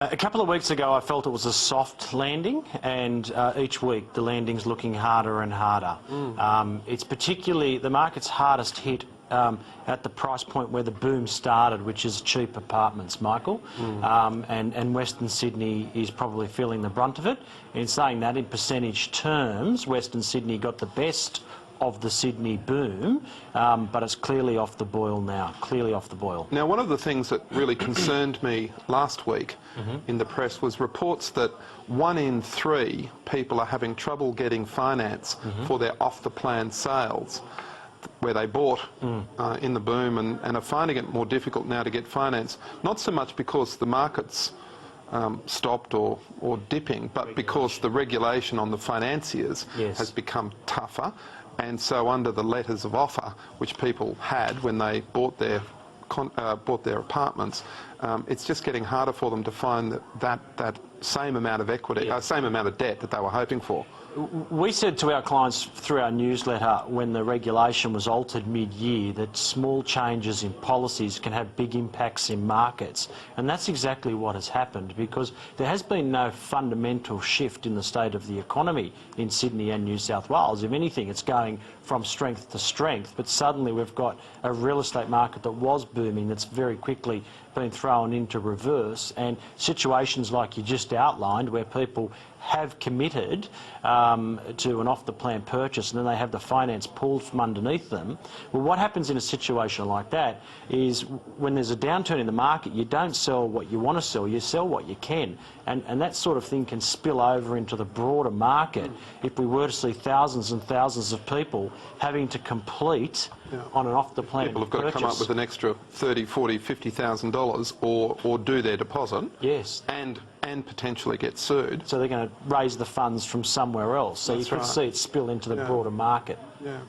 A couple of weeks ago I felt it was a soft landing, and each week the landing's looking harder and harder. It's particularly, the market's hardest hit at the price point where the boom started, which is cheap apartments, Michael. And Western Sydney is probably feeling the brunt of it. In saying that, in percentage terms, Western Sydney got the best of the Sydney boom, but it's clearly off the boil now, clearly off the boil. Now, one of the things that really concerned me last week in the press was reports that 1 in 3 people are having trouble getting finance for their off-the-plan sales, where they bought in the boom and are finding it more difficult now to get finance, not so much because the market's stopped or dipping, but because the regulation on the financiers has become tougher. And so under the letters of offer, which people had when they bought their apartments, it's just getting harder for them to find that same amount of equity, same amount of debt that they were hoping for. We said to our clients through our newsletter when the regulation was altered mid-year that small changes in policies can have big impacts in markets, and that's exactly what has happened, because there has been no fundamental shift in the state of the economy in Sydney and New South Wales. If anything, it's going from strength to strength, but suddenly we've got a real estate market that was booming that's very quickly been thrown into reverse, and situations like you just outlined where people have committed to an off-the-plan purchase and then they have the finance pulled from underneath them. Well, what happens in a situation like that is when there's a downturn in the market, you don't sell what you want to sell, you sell what you can. And that sort of thing can spill over into the broader market if we were to see thousands and thousands of people having to complete on an off-the-plan purchase. People have got to come up with an extra $30,000, $40,000, $50,000 or do their deposit. Yes. And potentially get sued. So they're going to raise the funds from somewhere else. So you could see it spill into the broader market. Yeah.